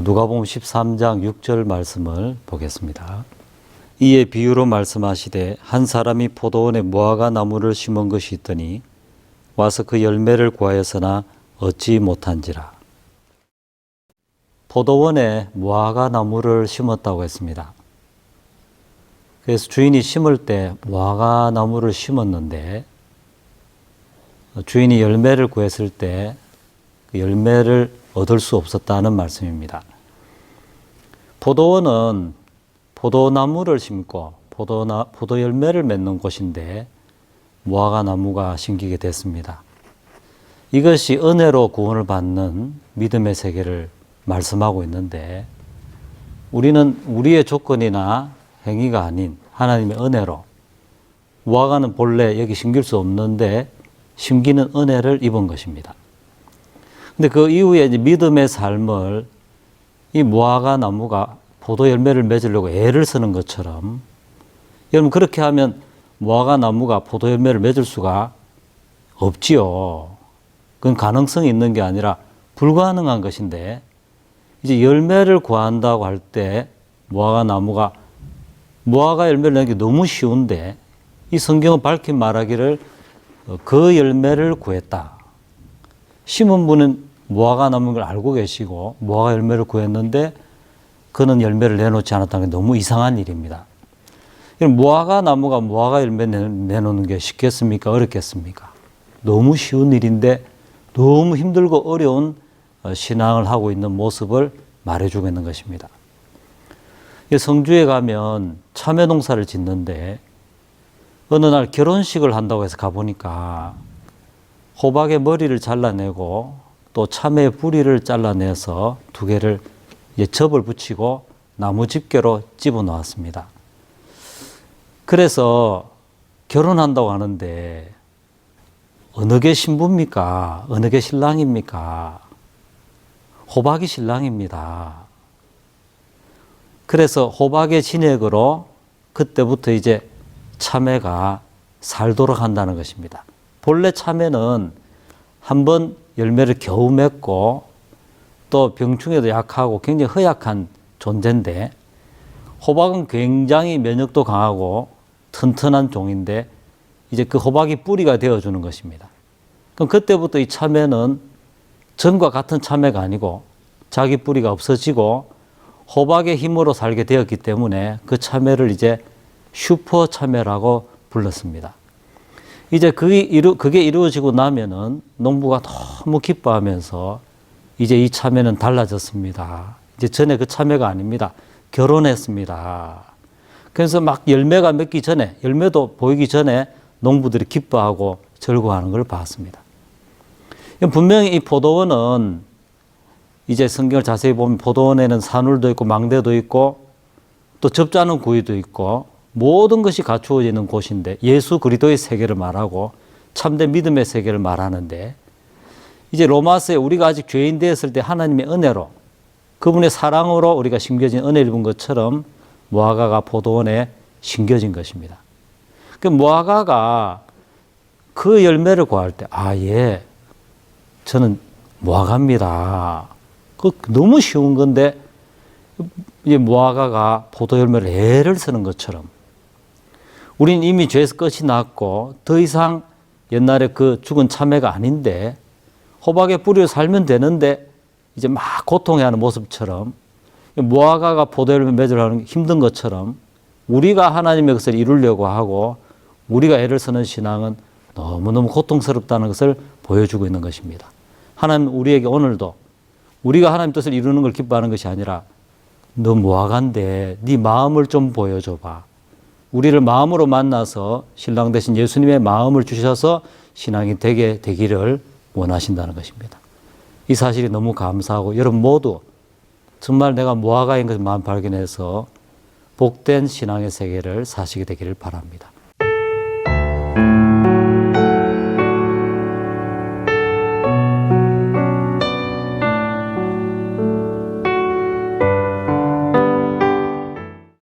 누가복음 13장 6절 말씀을 보겠습니다. 이에 비유로 말씀하시되 한 사람이 포도원에 무화과 나무를 심은 것이 있더니 와서 그 열매를 구하였으나 얻지 못한지라. 포도원에 무화과 나무를 심었다고 했습니다. 그래서 주인이 심을 때 무화과 나무를 심었는데 주인이 열매를 구했을 때 그 열매를 얻을 수 없었다는 말씀입니다. 포도원은 포도나무를 심고 포도 열매를 맺는 곳인데 무화과 나무가 심기게 됐습니다. 이것이 은혜로 구원을 받는 믿음의 세계를 말씀하고 있는데 우리는 우리의 조건이나 행위가 아닌 하나님의 은혜로 무화과는 본래 여기 심길 수 없는데 심기는 은혜를 입은 것입니다. 근데 그 이후에 이제 믿음의 삶을 이 무화과 나무가 포도 열매를 맺으려고 애를 쓰는 것처럼 여러분 그렇게 하면 무화과 나무가 포도 열매를 맺을 수가 없지요. 그건 가능성이 있는 게 아니라 불가능한 것인데 이제 열매를 구한다고 할 때 무화과 나무가 무화과 열매를 내는 게 너무 쉬운데 이 성경은 밝히 말하기를 그 열매를 구했다. 심은 분은 무화과 나무인 걸 알고 계시고 무화과 열매를 구했는데 그는 열매를 내놓지 않았다는 게 너무 이상한 일입니다. 무화과 나무가 무화과 열매 내놓는 게 쉽겠습니까? 어렵겠습니까? 너무 쉬운 일인데 너무 힘들고 어려운 신앙을 하고 있는 모습을 말해주고 있는 것입니다. 성주에 가면 참외 농사를 짓는데 어느 날 결혼식을 한다고 해서 가보니까 호박의 머리를 잘라내고 또 참외의 뿌리를 잘라내서 두 개를 접을 붙이고 나무 집게로 집어 놓았습니다. 그래서 결혼한다고 하는데 어느 게 신부입니까? 어느 게 신랑입니까? 호박이 신랑입니다. 그래서 호박의 진액으로 그때부터 이제 참외가 살도록 한다는 것입니다. 본래 참외는 한번 열매를 겨우 맺고 또 병충해도 약하고 굉장히 허약한 존재인데 호박은 굉장히 면역도 강하고 튼튼한 종인데 이제 그 호박이 뿌리가 되어주는 것입니다. 그럼 그때부터 이 참외는 전과 같은 참외가 아니고 자기 뿌리가 없어지고 호박의 힘으로 살게 되었기 때문에 그 참외를 이제 슈퍼 참외라고 불렀습니다. 이제 그게 이루어지고 나면은 농부가 너무 기뻐하면서 이제 이 참외는 달라졌습니다. 이제 전에 그 참외가 아닙니다. 결혼했습니다. 그래서 막 열매가 맺기 전에, 열매도 보이기 전에 농부들이 기뻐하고 즐거워하는 걸 봤습니다. 분명히 이 포도원은 이제 성경을 자세히 보면 포도원에는 산울도 있고 망대도 있고 또 접자는 구이도 있고 모든 것이 갖추어져 있는 곳인데 예수 그리스도의 세계를 말하고 참된 믿음의 세계를 말하는데 이제 로마서에 우리가 아직 죄인 되었을 때 하나님의 은혜로 그분의 사랑으로 우리가 심겨진 은혜를 입은 것처럼 무화과가 포도원에 심겨진 것입니다. 그 무화과가 그 열매를 구할 때 예, 저는 무화과입니다. 그 너무 쉬운 건데 이제 무화과가 포도 열매를 애를 쓰는 것처럼 우린 이미 죄에서 끝이 났고 더 이상 옛날에 그 죽은 참외가 아닌데 호박의 뿌리로 살면 되는데 이제 막 고통해하는 모습처럼 무화과가 포도 열매 맺으려는 게 힘든 것처럼 우리가 하나님의 것을 이루려고 하고 우리가 애를 쓰는 신앙은 너무너무 고통스럽다는 것을 보여주고 있는 것입니다. 하나님 우리에게 오늘도 우리가 하나님 뜻을 이루는 걸 기뻐하는 것이 아니라 너 무화과인데 네 마음을 좀 보여줘봐. 우리를 마음으로 만나서 신랑 되신 예수님의 마음을 주셔서 신앙이 되게 되기를 원하신다는 것입니다. 이 사실이 너무 감사하고 여러분 모두 정말 내가 무화과인 것을 마음 발견해서 복된 신앙의 세계를 사시게 되기를 바랍니다.